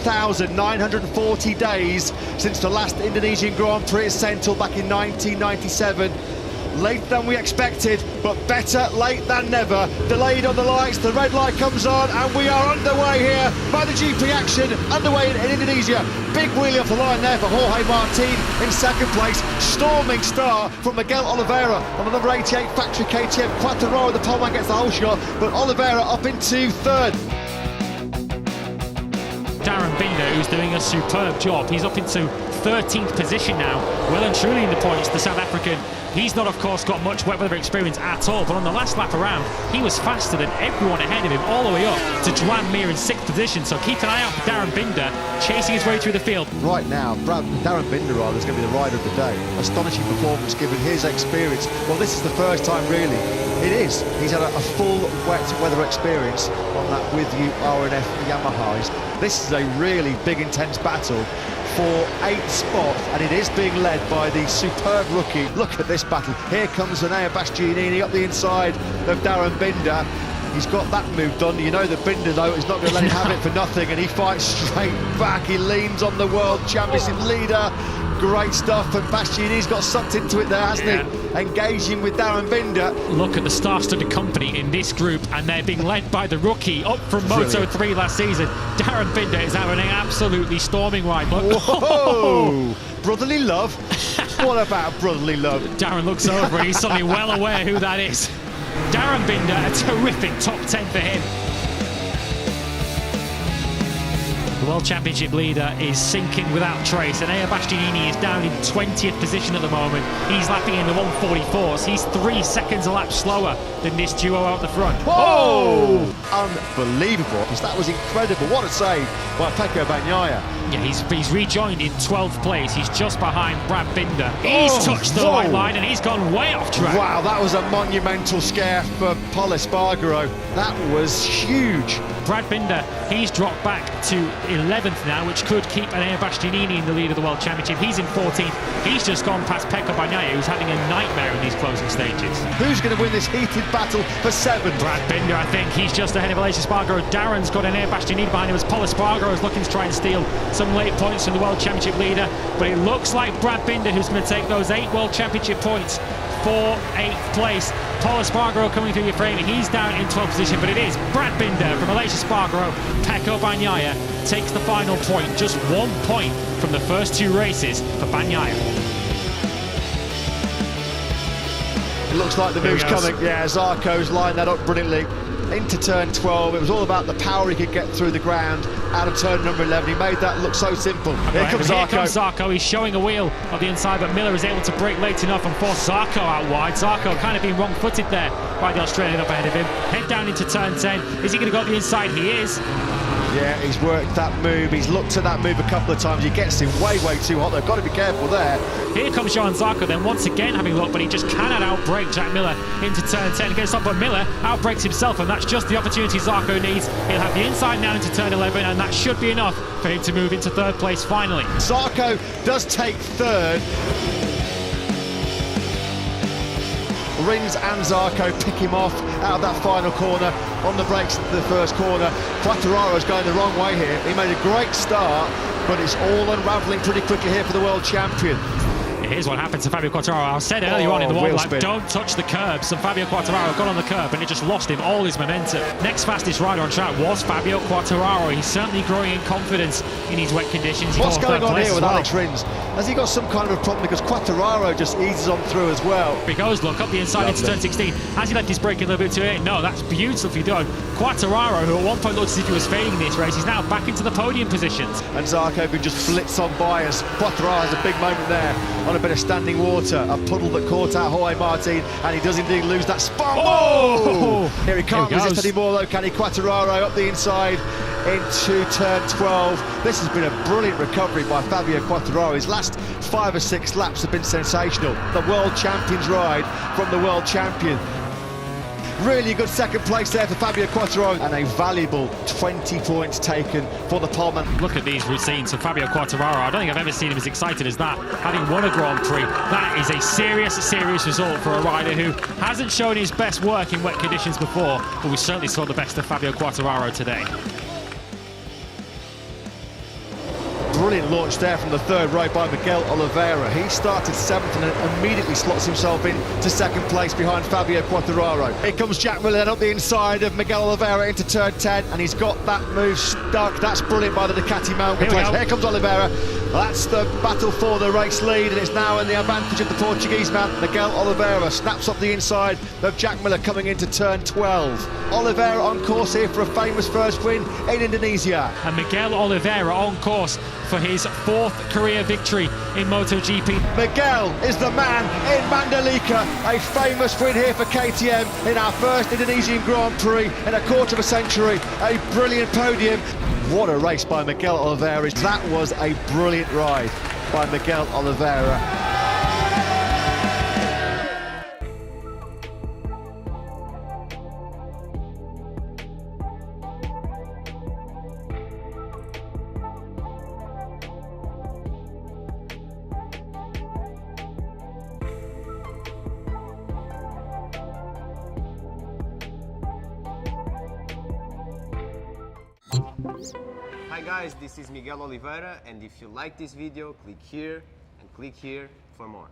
1,940 days since the last Indonesian Grand Prix at Sentul back in 1997. Later than we expected, but better late than never. Delayed on the lights, the red light comes on, and we are underway here. MotoGP action underway in Indonesia. Big wheelie off the line there for Jorge Martin in second place. Storming start from Miguel Oliveira on the number 88 factory KTM. Quartararo, the poleman, gets the whole shot, but Oliveira up into third. Darren Binder, who's doing a superb job. He's up into 13th position now, well and truly in the points, the South African. He's not, of course, got much wet weather experience at all, but on the last lap around, he was faster than everyone ahead of him, all the way up to Juan Mir in 6th position. So keep an eye out for Darren Binder, chasing his way through the field. Right now, Darren Binder is going to be the rider of the day. Astonishing performance given his experience. Well, this is the first time, really. It is. He's had a full wet weather experience on that With You RNF Yamahas. This is a really big, intense battle for 8 spots, and it is being led by the superb rookie. Look at this battle. Here comes Enea Bastianini up the inside of Darren Binder. He's got that move done. You know that Binder, though, is not going to let him have it for nothing, and he fights straight back. He leans on the world championship leader. Great stuff, and Bastianini's got sucked into it there, hasn't he? Engaging with Darren Binder. Look at the star-studded company in this group, and they're being led by the rookie up from Moto3 last season. Darren Binder is having an absolutely storming ride. Look. Whoa! Brotherly love? What about brotherly love? Darren looks over and he's suddenly well aware who that is. Darren Binder, a terrific top 10 for him. The World Championship leader is sinking without trace, and Enea Bastianini is down in 20th position at the moment. He's lapping in the 144s. He's 3 seconds a lap slower than this duo out the front. Whoa! Unbelievable. That was incredible. What a save by Pecco Bagnaia. Yeah, he's rejoined in 12th place. He's just behind Brad Binder. He's touched the white line and he's gone way off track. Wow, that was a monumental scare for Pol Espargaro. That was huge. Brad Binder, he's dropped back to 11th now, which could keep Enea Bastianini in the lead of the World Championship. He's in 14th. He's just gone past Pecco Bagnaia, who's having a nightmare in these closing stages. Who's going to win this heated battle for 7th? Brad Binder, I think. He's just ahead of Aleix Espargaro. Darren's got Enea Bastianini behind him as Pol Espargaro is looking to try and steal some late points from the World Championship leader. But it looks like Brad Binder who's going to take those 8 World Championship points for 8th place. Pol Espargaro coming through your framing. He's down in 12th position, but it is Brad Binder from Aleix Espargaro. Pecco Bagnaia takes the final point. Just 1 point from the first 2 races for Bagnaia. It looks like the move's coming. Yeah, Zarco's lined that up brilliantly. Into turn 12, it was all about the power he could get through the ground out of turn number 11. He made that look so simple. Here comes Zarco. He's showing a wheel of the inside, but Miller is able to break late enough and force Zarco out wide. Zarco kind of being wrong-footed there by the Australian up ahead of him. Head down into turn 10. Is he going to go up the inside? He is. Yeah, he's worked that move. He's looked at that move a couple of times. He gets him way too hot. They've got to be careful there. Here comes Johan Zarco then once again having a look, but he just cannot outbrake Jack Miller into turn 10. Gets up, but Miller outbreaks himself, and that's just the opportunity Zarco needs. He'll have the inside now into turn 11, and that should be enough for him to move into 3rd place finally. Zarco does take 3rd. Rins and Zarco pick him off out of that final corner on the brakes at the first corner. Quartararo's going the wrong way here. He made a great start, but it's all unravelling pretty quickly here for the world champion. Here's what happened to Fabio Quartararo. I said earlier on in the warm lap, don't touch the curbs. And Fabio Quartararo got on the curb and it just lost him all his momentum. Next fastest rider on track was Fabio Quartararo. He's certainly growing in confidence in these wet conditions. What's going on here with Alex Rins? Has he got some kind of a problem? Because Quartararo just eases on through as well. He goes, look, up the inside into turn 16. Has he left his brake a little bit too early? No, that's beautifully done. Quartararo, who at one point looked as if he was fading this race, is now back into the podium positions. And Zarco can just blitz on by as Quartararo has a big moment there on a bit of standing water. A puddle that caught out Jorge Martin, and he does indeed lose that spot. Oh! Here he can't resist anymore though, can he? Quartararo up the inside into turn 12. This has been a brilliant recovery by Fabio Quartararo. His last 5 or 6 laps have been sensational. The world champion's ride from the world champion. Really good second place there for Fabio Quartararo, and a valuable 20 points taken for the poleman. Look at these routines of Fabio Quartararo. I don't think I've ever seen him as excited as that, having won a Grand Prix. That is a serious result for a rider who hasn't shown his best work in wet conditions before, but we certainly saw the best of Fabio Quartararo today. brilliant launch there from the third row by Miguel Oliveira. He started 7th and immediately slots himself in to 2nd place behind Fabio Quartararo. Here comes Jack Miller then up the inside of Miguel Oliveira into turn 10, and he's got that move stuck. That's brilliant by the Ducati mountain place. Here comes Oliveira. That's the battle for the race lead, and it's now in the advantage of the Portuguese man. Miguel Oliveira snaps up the inside of Jack Miller coming into turn 12. Oliveira on course here for a famous first win in Indonesia. And Miguel Oliveira on course for his 4th career victory in MotoGP. Miguel is the man in Mandalika. A famous win here for KTM in our first Indonesian Grand Prix in a quarter of a century. A brilliant podium. What a race by Miguel Oliveira. That was a brilliant ride by Miguel Oliveira. Hi guys, this is Miguel Oliveira, and if you like this video, click here and click here for more.